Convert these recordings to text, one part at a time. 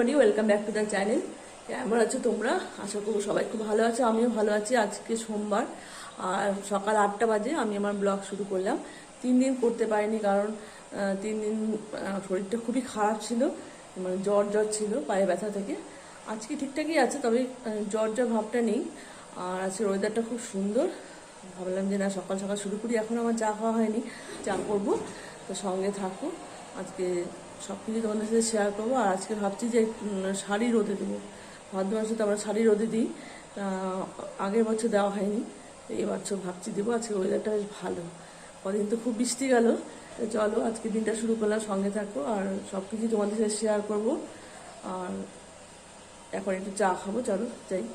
Everybody, welcome back to the channel. কেমন আছো তোমরা? আশা করবো সবাই খুব ভালো আছে, আমিও ভালো আছি। আজকে সোমবার আর সকাল 8টা বাজে আমি আমার ব্লগ শুরু করলাম। 3 দিন করতে পারিনি কারণ 3 দিন শরীরটা খুবই খারাপ ছিল, মানে জ্বর ছিল পায়ে ব্যথা থেকে। আজকে ঠিকঠাকই আছে, তবে জ্বর ভাবটা নেই। আর আজকে ওয়েদারটা খুব সুন্দর, ভাবলাম যে না সকাল সকাল শুরু করি। এখন আমার চা খাওয়া হয়নি, চা করবো, তো সঙ্গে থাকো। আজকে সব কিছু তোমাদের সাথে শেয়ার করবো। আর আজকে ভাবছি যে শাড়ি রোদে দেবো। ভাদ্র মাসে তো আমরা শাড়ি রোদে দিই, আগের বছর দেওয়া হয়নি, এই বছর ভাবছি দেবো। আজকে ওয়েদারটা বেশ ভালো, কদিন তো খুব বৃষ্টি গেল। চলো আজকে দিনটা শুরু করলাম, সঙ্গে থাকো আর সব কিছু তোমাদের সাথে শেয়ার করবো। আর এখন একটু চা খাবো, চলো যাই।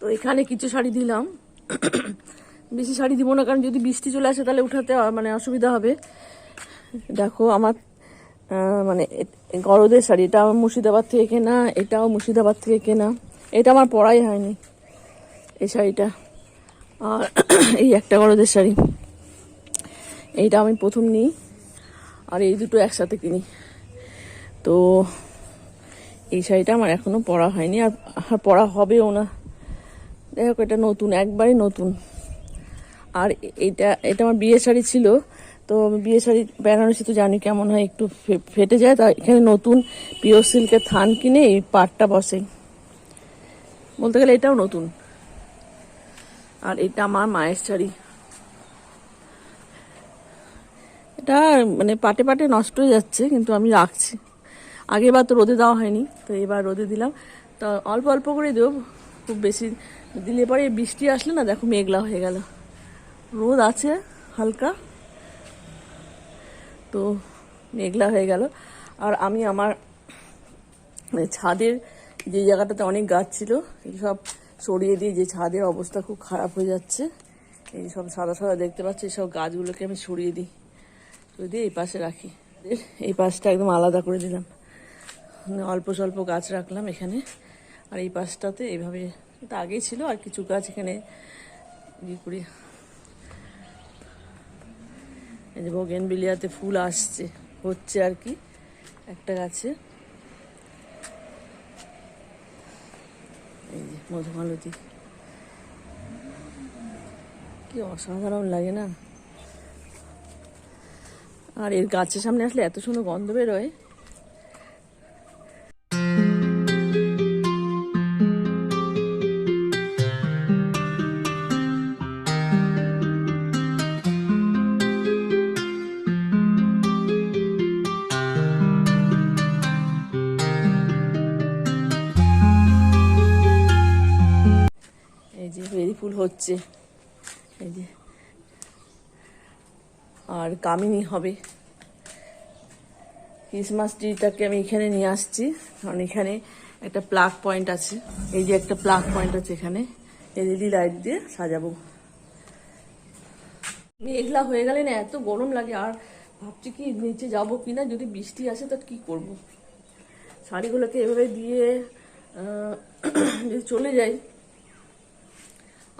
তো এখানে কিছু শাড়ি দিলাম, বেশি শাড়ি দিব না, কারণ যদি বৃষ্টি চলে আসে তাহলে উঠাতে মানে অসুবিধা হবে। দেখো আমার মানে গরদের শাড়ি, এটা আমার মুর্শিদাবাদ থেকে কেনা, এটাও মুর্শিদাবাদ থেকে কেনা। এটা আমার পরাই হয়নি এই শাড়িটা। আর এই একটা গরদের শাড়ি, এইটা আমি প্রথম নিই, আর এই দুটো একসাথে কিনি। তো এই শাড়িটা আমার এখনো পরা হয়নি, আর পরা হবেও না। দেখো এটা নতুন, একবারই নতুন। আর এটা আমার বিয়ের শাড়ি ছিল, তো বিয়ের শাড়ি বেনারসি তো জানি কেমন হয়, একটু ফেটে যায়। তা এখানে নতুন পিওর সিল্কের থান কিনে এই পাটটা বসে, বলতে গেলে এটাও নতুন। আর এটা আমার মায়ের শাড়ি, এটা মানে পাটে পাটে নষ্ট হয়ে যাচ্ছে, কিন্তু আমি রাখছি। আগেরবার তো রোদে দেওয়া হয়নি, তো এবার রোদে দিলাম। তো অল্প অল্প করে দেবো, খুব বেশি দিলে পরে বৃষ্টি আসলে না, দেখো মেঘলা হয়ে গেল, রোদ আছে হালকা, তো মেঘলা হয়ে গেল। আর আমি আমার ছাদের যে জায়গাটাতে অনেক গাছ ছিল এই সব সরিয়ে দিই, যে ছাদের অবস্থা খুব খারাপ হয়ে যাচ্ছে। এই সব সাদা সাদা দেখতে পাচ্ছি, এই সব গাছগুলোকে আমি সরিয়ে দিই, দিয়ে এই পাশে রাখি। এই পাশটা একদম আলাদা করে দিলাম, অল্প স্বল্প গাছ রাখলাম এখানে। আর এই পাশটাতে এইভাবে, এটা আগেই ছিল, আর কিছু গাছ এখানে ইয়ে করি। এই যে বোগেনভিলিয়াতে ফুল আসছে, হচ্ছে আর কি একটা গাছে। এই যে মধুমালতী, কি অসাধারণ লাগে না। আর এর গাছের সামনে আসলে এত সুন্দর গন্ধ বেরোয়। এই যে বেরি ফুল হচ্ছে, এই যে, আর কামিনী হবে। ক্রিসমাস ট্রিটাকে আমি এখানে নিয়ে আসছি, কারণ এখানে একটা প্লাগ পয়েন্ট আছে। এই যে একটা প্লাগ পয়েন্ট আছে এখানে, এলইডি লাইট দিয়ে সাজাবো। মেঘলা হয়ে গেলে না এত গরম লাগে, আর ভাবছি কি নিচে যাবো কিনা, যদি বৃষ্টি আসে তো কি করব। শাড়িগুলোকে এভাবে দিয়ে যদি চলে যাই,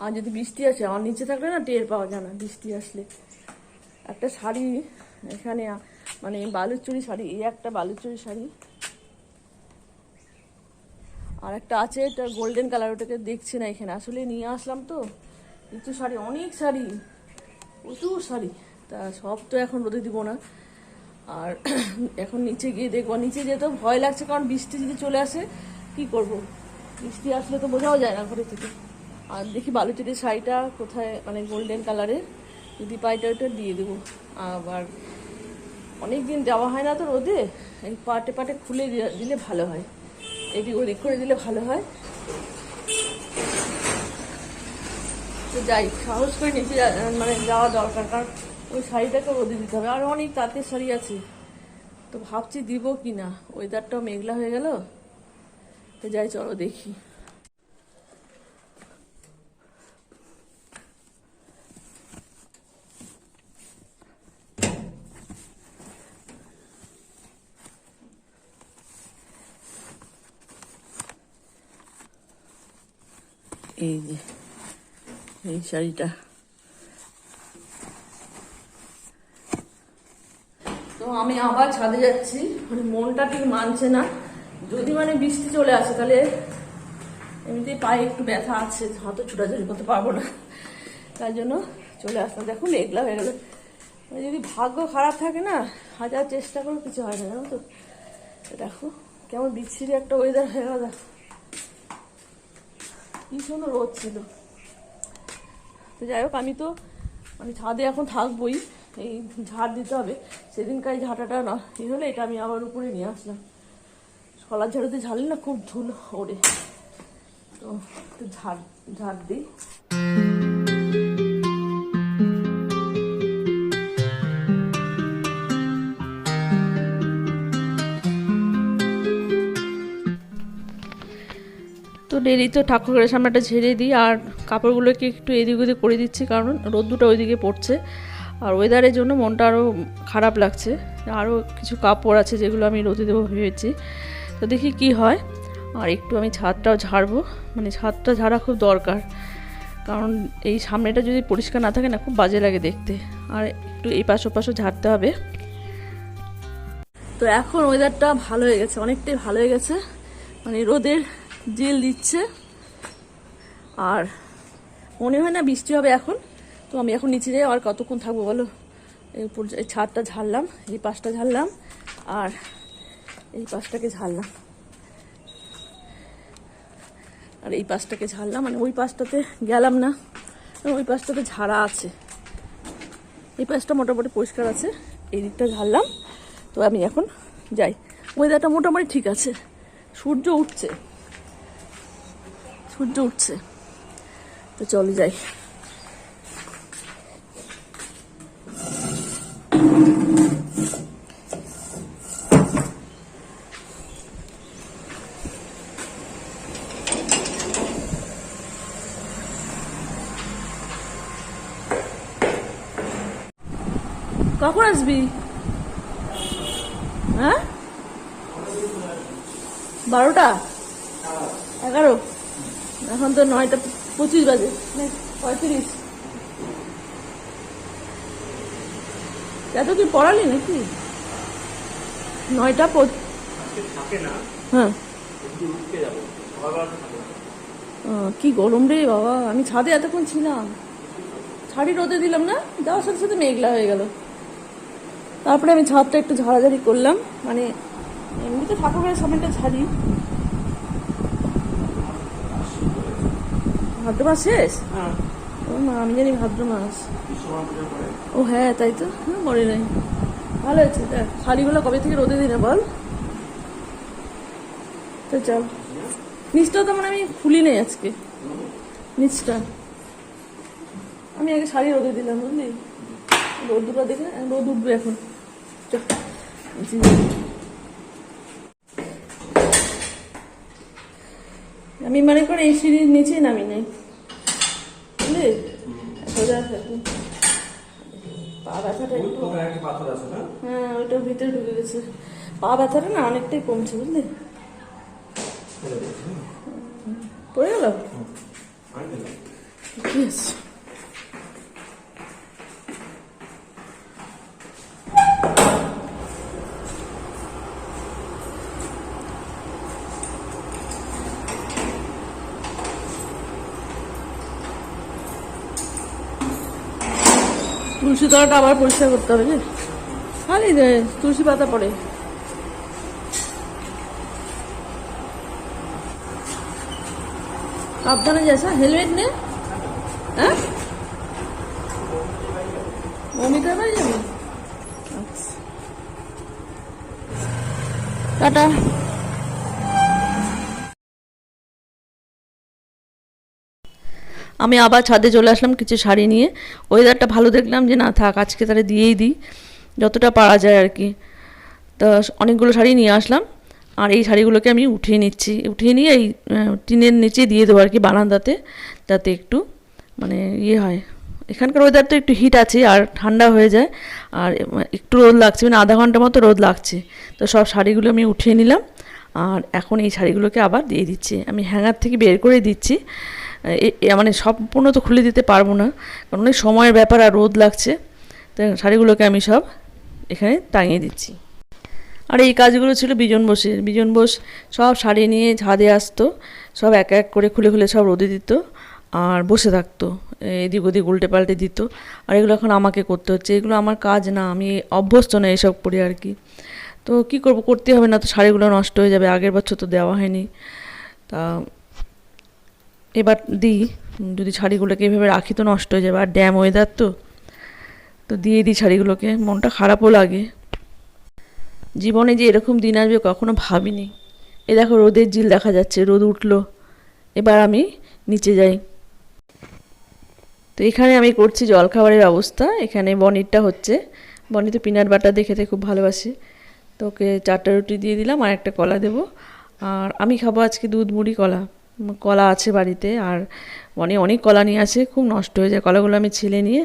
আর যদি বৃষ্টি আসে, আমার নিচে থাকলে না টের পাওয়া যায় না বৃষ্টি আসলে। একটা শাড়ি এখানে মানে বালুচরি শাড়ি, এই একটা বালুচরি শাড়ি, আর একটা আছে, এটা গোল্ডেন কালার, ওটাকে দেখছি না এখানে। আসলে নিয়ে আসলাম তো কিছু শাড়ি, অনেক শাড়ি, প্রচুর শাড়ি, তা সব তো এখন রোদে দিব না। আর এখন নিচে গিয়ে দেখবো, নিচে যেতে ভয় লাগছে, কারণ বৃষ্টি যদি চলে আসে কি করব, বৃষ্টি আসলে তো বোঝাও যায় না ঘরে থেকে। আর দেখি বালুচুরির শাড়িটা কোথায়, মানে গোল্ডেন কালারের, যদি পাইটা ওটা দিয়ে দেবো। আবার অনেক দিন যাওয়া হয় না তো রোদে, এই পাটে পাটে খুলে দিলে ভালো হয়, এদিক ওদিক করে দিলে ভালো হয়। তো যাই, সাহস করে নিচে মানে যাওয়া দরকার, কারণ ওই শাড়িটাকে রোদে দিতে হবে। আর অনেক তাঁতের শাড়ি আছে, তো ভাবছি দিব কি না, ওয়েদারটাও মেঘলা হয়ে গেল। তো যাই, চলো দেখি। এই যে এই শাড়িটা, তো আমি আবার ছাদে যাচ্ছি, মানে মনটা ঠিক মানছে না। যদি মানে বৃষ্টি চলে আসে তাহলে এমনিতেই পায়ে একটু ব্যথা আছে, হাতও ছোটাছুটি করতে পারবো না, তাই জন্য চলে আসলাম। দেখুন মেঘলা হয়ে গেল, মানে যদি ভাগ্য খারাপ থাকে না, হাজার চেষ্টা করে কিছু হয় না, জানো তো। দেখো কেমন বিচ্ছিরি একটা ওয়েদার হয়ে গেল, ভীষণ রোদ ছিল। তো যাই হোক, আমি তো মানে ছাদে এখন থাকবোই, এই ঝাড় দিতে হবে। সেদিনকার ঝাঁটাটা না এই হলে, এটা আমি আবার উপরে নিয়ে আসলাম। শলার ঝাড়ুতে ঝাড়লে না খুব ধুলো ওড়ে, তো একটু ঝাড় দিই। তো ডেলি তো ঠাকুরের সামনেটা ঝেড়ে দিই, আর কাপড়গুলোকে একটু এদিক ওদিক করে দিচ্ছি, কারণ রোদ্দুটা ওইদিকে পড়ছে। আর ওয়েদারের জন্য মনটা আরও খারাপ লাগছে। আরও কিছু কাপড় আছে যেগুলো আমি রোদে দেবো ভেবেছি, তো দেখি কি হয়। আর একটু আমি ছাদটাও ঝাড়বো, মানে ছাদটা ঝাড়া খুব দরকার, কারণ এই সামনেটা যদি পরিষ্কার না থাকে না, খুব বাজে লাগে দেখতে। আর একটু এই পাশ ওপাশও ঝাড়তে হবে। তো এখন ওয়েদারটা ভালো হয়ে গেছে, অনেকটাই ভালো হয়ে গেছে, মানে রোদের জেল দিচ্ছে, আর মনে হয় না বৃষ্টি হবে এখন। তো আমি এখন নিচে যাই, আর কতক্ষণ থাকবো বলো। এই উপর এই ছাদটা ঝাড়লাম, এই পাশটা ঝাড়লাম, আর এই পাশটাকে ঝাড়লাম, আর এই পাশটাকে ঝাড়লাম, মানে ওই পাশটাতে গেলাম না, ওই পাশটাতে ঝাড়া আছে, এই পাশটা মোটামুটি পরিষ্কার আছে, এই দিকটা ঝাড়লাম। তো আমি এখন যাই, ওয়েদারটা মোটামুটি ঠিক আছে, সূর্য উঠছে, সূর্য উঠছে, তো চলে যাই। কখন আসবি? হ্যাঁ, 12টা 11, এখন তো 9টা 25 বাজে, 35। এত কি পড়ালি নাকি? 9টা হ্যাঁ, কি গরম রে বাবা, আমি ছাদে এতক্ষণ ছিলাম, শাড়ি রোদে দিলাম না, যাওয়ার সাথে সাথে মেঘলা হয়ে গেল। তারপরে আমি ছাদটা একটু ঝাড়াঝাড়ি করলাম, মানে এমনিতে ঠাকুরের সামনেটা ঝাড়ি। ভাদ্র মাস শেষ? ও মা, আমি জানি ভাদ্র মাস। ও হ্যাঁ, তাই তো, হ্যাঁ মনে নাই। ভালো হয়েছে, দেখ শাড়িগুলো কবে থেকে রোদে দিনে বল। তো চল, নিচটা তো মানে আমি খুলি নেই আজকে, নিচটা আমি আগে শাড়ি রোদে দিলাম, বুঝলি, রোদ্দুটা দেখে রোদ উঠবে এখন। আমি মনে করি এই সিঁড়ির নিচে নামি নাই, বুঝলি, পা ব্যথাটা একটু, হ্যাঁ ওইটার ভিতরে ঢুকে গেছে, পা ব্যথাটা না অনেকটাই কমছে, বুঝলি। পড়ে গেল কি আছে? তুলসী তলাটা আবার পরিষ্কার করতে হবে যে, খালি তুলসী পাতা পড়ে। সাবধানে যাস, হেলমেট নে। হ্যাঁ, মমিতার বাড়ি যাবি? আচ্ছা, টাটা। আমি আবার ছাদে চলে আসলাম কিছু শাড়ি নিয়ে। ওয়েদারটা ভালো দেখলাম যে না থাক, আজকে তাহলে দিয়েই দিই যতটা পারা যায় আর কি। তো অনেকগুলো শাড়ি নিয়ে আসলাম, আর এই শাড়িগুলোকে আমি উঠিয়ে নিচ্ছি। উঠিয়ে নিয়ে এই টিনের নিচে দিয়ে দেবো আর কি, বারান্দাতে, যাতে একটু মানে ইয়ে হয়। এখানকার ওয়েদার তো একটু হিট আছে আর ঠান্ডা হয়ে যায়, আর একটু রোদ লাগছে, মানে আধা ঘন্টা মতো রোদ লাগছে। তো সব শাড়িগুলো আমি উঠিয়ে নিলাম, আর এখন এই শাড়িগুলোকে আবার দিয়ে দিচ্ছি। আমি হ্যাঙ্গার থেকে বের করে দিচ্ছি, মানে সম্পূর্ণ তো খুলে দিতে পারবো না, কারণ অনেক সময়ের ব্যাপার আর রোদ লাগছে। তো শাড়িগুলোকে আমি সব এখানে টাঙিয়ে দিচ্ছি। আর এই কাজগুলো ছিল বিজন বোসের। বিজন বোস সব শাড়ি নিয়ে ছাদে আসতো, সব এক এক করে খুলে খুলে সব রোদে দিত, আর বসে থাকতো, এদিক ওদিক উল্টে পাল্টে দিত। আর এগুলো এখন আমাকে করতে হচ্ছে। এগুলো আমার কাজ না, আমি অভ্যস্ত না এসব করি আর কি। তো কি করব, করতে হবে, না তো শাড়িগুলো নষ্ট হয়ে যাবে। আগের বছর তো দেওয়া হয়নি, তা এবার দিই। যদি শাড়িগুলোকে এভাবে রাখি তো নষ্ট হয়ে যাবে, আর ড্যাম ওয়েদার তো, তো দিয়ে দিই শাড়িগুলোকে। মনটা খারাপও লাগে, জীবনে যে এরকম দিন আসবে কখনো ভাবিনি। এ দেখো রোদের ঝিল দেখা যাচ্ছে, রোদ উঠলো। এবার আমি নিচে যাই। তো এখানে আমি করছি জলখাবারের ব্যবস্থা। এখানে বনিরটা হচ্ছে, বনি তো পিনাট বাটার দিয়ে খেতে খুব ভালোবাসে। তো ওকে 4টা রুটি দিয়ে দিলাম, আর একটা কলা দেবো। আর আমি খাবো আজকে দুধ মুড়ি কলা। কলা আছে বাড়িতে, আর অনেক কলা নিয়ে আসে, খুব নষ্ট হয়ে যায় কলাগুলো। আমি ছিলে নিয়ে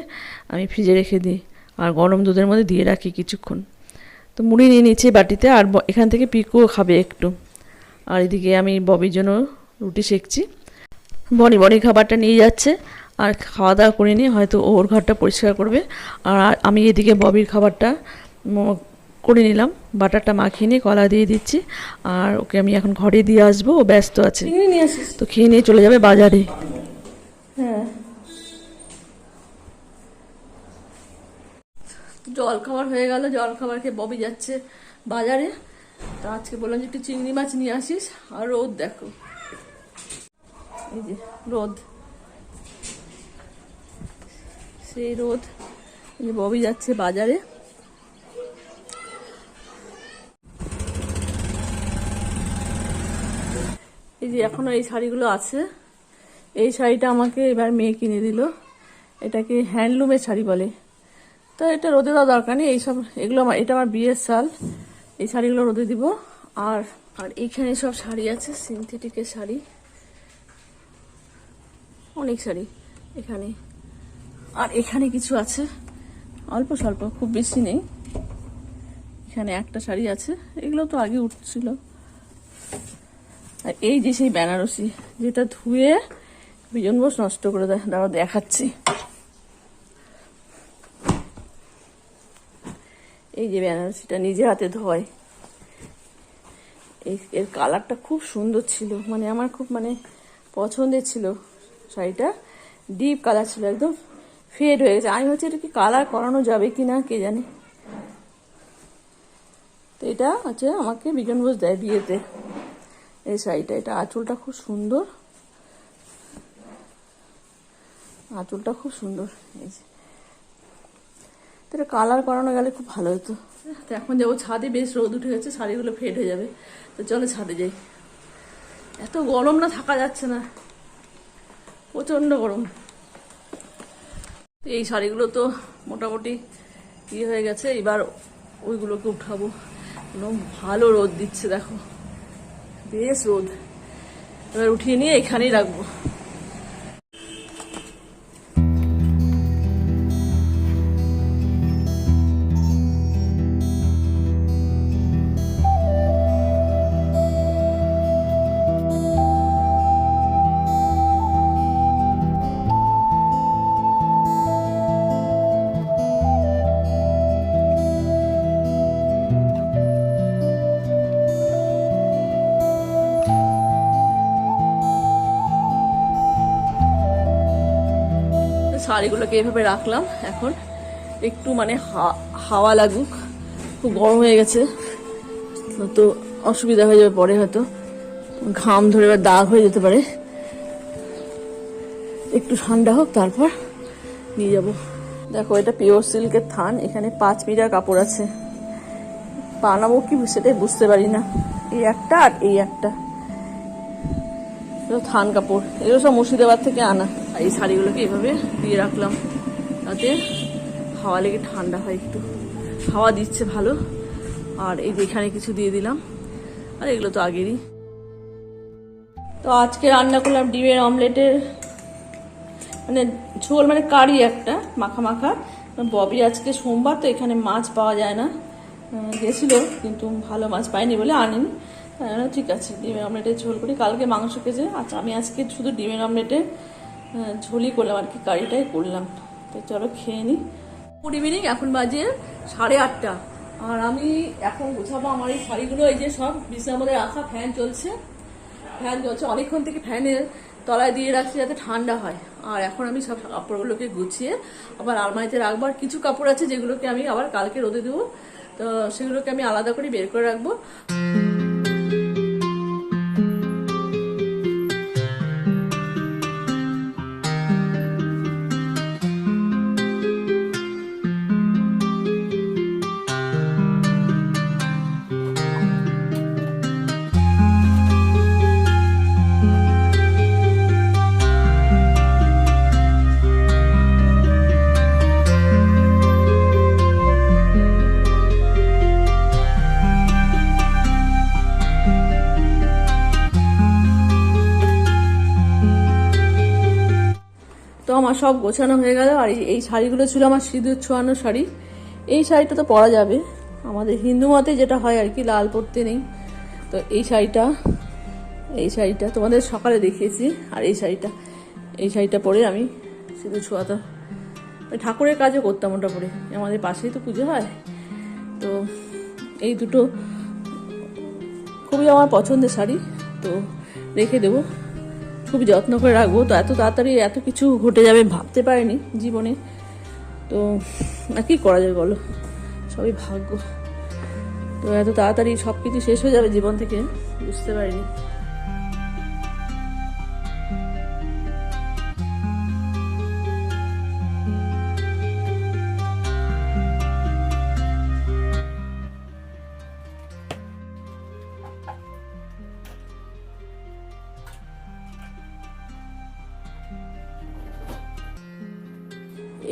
আমি ফ্রিজে রেখে দিই, আর গরম দুধের মধ্যে দিয়ে রাখি কিছুক্ষণ। তো মুড়ি নিয়ে নিচ্ছি বাটিতে, আর এখান থেকে পিকুও খাবে একটু। আর এদিকে আমি ববির জন্য রুটি সেঁকছি। বনি খাবারটা নিয়ে যাচ্ছে, আর খাওয়া দাওয়া করে নিয়ে হয়তো ওর ঘরটা পরিষ্কার করবে। আর আমি এদিকে ববির খাবারটা করে নিলাম, বাটারটা মাখিয়ে নিয়ে কলা দিয়ে দিচ্ছি। আর ওকে আমি এখন ঘরে দিয়ে আসবো, ও ব্যস্ত আছে, তো খেয়ে নিয়ে চলে যাবে বাজারে। হ্যাঁ, জল খাবার হয়ে গেল। জল খাবার খেয়ে ববি যাচ্ছে বাজারে। তো আজকে বললাম যে একটু চিংড়ি মাছ নিয়ে আসিস। আর রোদ দেখো, এই যে রোদ, সেই রোদ। এই যে ববি যাচ্ছে বাজারে। এই যে এখনো এই শাড়িগুলো আছে। এই শাড়িটা আমাকে এবার মেয়ে কিনে দিল। এটাকে হ্যান্ডলুমের শাড়ি বলে। তো এটা রোদে দেওয়া দরকার নেই, এইসব এগুলো এটা আমার বিয়ের শাল। এই শাড়িগুলো রোদে দিব। আর আর এইখানে সব শাড়ি আছে, সিনথেটিকের শাড়ি, অনেক শাড়ি এখানে। আর এখানে কিছু আছে অল্প স্বল্প, খুব বেশি নেই। এখানে একটা শাড়ি আছে, এগুলো তো আগে উঠছিল। আর এই যে সেই বেনারসি, যেটা ধুয়ে বিজন বোস নষ্ট করে দেয়, দাঁড়াও দেখাচ্ছি। এই যে বেনারসিটা নিজে হাতে ধোয়। এর কালারটা খুব সুন্দর ছিল, মানে আমার খুব মানে পছন্দের ছিল শাড়িটা। ডিপ কালার ছিল, একদম ফেড হয়ে গেছে। আমি ভাবছি এটা কি কালার করানো যাবে কি না, কে জানে। তো এটা হচ্ছে আমাকে বিজন বোস দেয় বিয়েতে, এই শাড়িটা। এটা আঁচলটা খুব সুন্দর, আঁচলটা খুব সুন্দর। এই যে তো এটা কালার করানো গেলে খুব ভালো হতো। তো এখন যাবো ছাদে, বেশ রোদ উঠে গেছে, শাড়িগুলো ফেড হয়ে যাবে। তো চলো ছাদে যাই। এত গরম না, থাকা যাচ্ছে না, প্রচন্ড গরম। এই শাড়িগুলো তো মোটামুটি ইয়ে হয়ে গেছে, এবার ওইগুলোকে উঠাবো। ভালো রোদ দিচ্ছে দেখো, বেশ রোদ। এবার উঠিয়ে নিয়ে এখানেই রাখবো। শাড়িগুলোকে এভাবে রাখলাম এখন। একটু মানে হাওয়া লাগুক, খুব গরম হয়ে গেছে তো অসুবিধা হয়ে যাবে, পরে হয়তো ঘাম ধরে বা দাগ হয়ে যেতে পারে। একটু ঠান্ডা হোক তারপর নিয়ে যাব। দেখো এটা পিওর সিল্কের থান, এখানে 5 মিটার কাপড় আছে। বানাবো কি সেটাই বুঝতে পারি না। এই একটা আর এই একটা থান কাপড়, এগুলো সব মুর্শিদাবাদ থেকে আনা। এই শাড়িগুলোকে এইভাবে দিয়ে রাখলাম তাতে হাওয়া লেগে ঠান্ডা হয়, একটু হাওয়া দিচ্ছে ভালো। আর এই যে এখানে কিছু দিয়ে দিলাম, আর এগুলো তো আগেরই। তো আজকে রান্না করলাম ডিমের অমলেটের মানে ঝোল, মানে কারি একটা মাখা মাখা। ববি আজকে সোমবার তো এখানে মাছ পাওয়া যায় না, গেছিল কিন্তু ভালো মাছ পাইনি বলে আনিনি। ঠিক আছে ডিমের অমলেটের ঝোল করি, কালকে মাংস খেয়েছে। আচ্ছা আমি আজকে শুধু ডিমের অমলেটের ঝোলই করলাম আর কি, কারিটাই করলাম। তো চলো খেয়ে নিই। গুড ইভিনিং, এখন বাজে 8:30। আর আমি এখন গোছাবো আমার এই শাড়িগুলো। এই যে সব বিছানার মধ্যে রাখা, ফ্যান চলছে অনেকক্ষণ থেকে, ফ্যানের তলায় দিয়ে রাখছি যাতে ঠান্ডা হয়। আর এখন আমি সব কাপড়গুলোকে গুছিয়ে আবার আলমারিতে রাখবো। আর কিছু কাপড় আছে যেগুলোকে আমি আবার কালকে রোদে দেবো, তো সেগুলোকে আমি আলাদা করে বের করে রাখবো। তো আমার সব গোছানো হয়ে গেল। আর এই শাড়িগুলো ছিল আমার সিঁদুর ছোঁয়ানো শাড়ি। এই শাড়িটা তো পরা যাবে, আমাদের হিন্দু মতে যেটা হয় আর কি, লাল পরতে নেই। তো এই শাড়িটা তোমাদের সকালে দেখিয়েছি। আর এই শাড়িটা পরে আমি সিঁদুর ছোঁয়াতাম, ঠাকুরের কাজও করতাম ওটা পরে, আমাদের পাশেই তো পুজো হয়। তো এই দুটো খুবই আমার পছন্দের শাড়ি, তো রেখে দেবো, খুবই যত্ন করে রাখবো। তো এত তাড়াতাড়ি এত কিছু ঘটে যাবে ভাবতে পারিনি জীবনে, তো আর কি করা যাবে বলো, সবই ভাগ্য। তো এত তাড়াতাড়ি সব কিছু শেষ হয়ে যাবে জীবন থেকে বুঝতে পারিনি।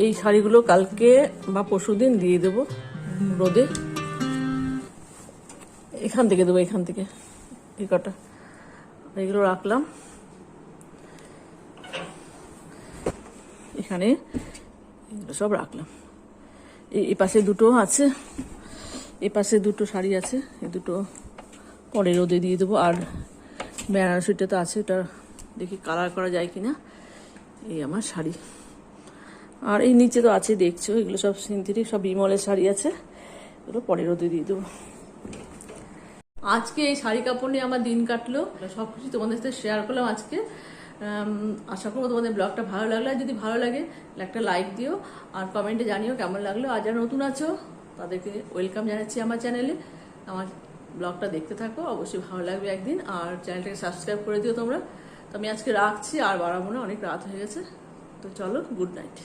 এই শাড়িগুলো কালকে বা পরশুদিন দিয়ে দেবো রোদে। এখান থেকে দেবো, এখান থেকে এই কটা, এগুলো রাখলাম এখানে, এগুলো সব রাখলাম। এই পাশে দুটো আছে, এই পাশে দুটো শাড়ি আছে, এই দুটো পরে রোদে দিয়ে দেবো। আর বেনারসিটা তো আছে, ওটা দেখি কালার করা যায় কিনা। এই আমার শাড়ি, আর এই নিচে তো আছে দেখছো, এগুলো সব সিনথেটিক, সব বিমলের শাড়ি আছে, এগুলো পরে রোদে দিয়ে দেবো। আজকে এই শাড়ি কাপড় নিয়ে আমার দিন কাটলো, সব কিছু তোমাদের সাথে শেয়ার করলাম আজকে। আশা করবো তোমাদের ব্লগটা ভালো লাগলো। আর যদি ভালো লাগে একটা লাইক দিও, আর কমেন্টে জানিও কেমন লাগলো। আর যারা নতুন আছো তাদেরকে ওয়েলকাম জানাচ্ছি আমার চ্যানেলে। আমার ব্লগটা দেখতে থাকো, অবশ্যই ভালো লাগবে একদিন। আর চ্যানেলটাকে সাবস্ক্রাইব করে দিও তোমরা। তো আমি আজকে রাখছি, আর বাড়াবো না, অনেক রাত হয়ে গেছে। তো চলো, গুড নাইট।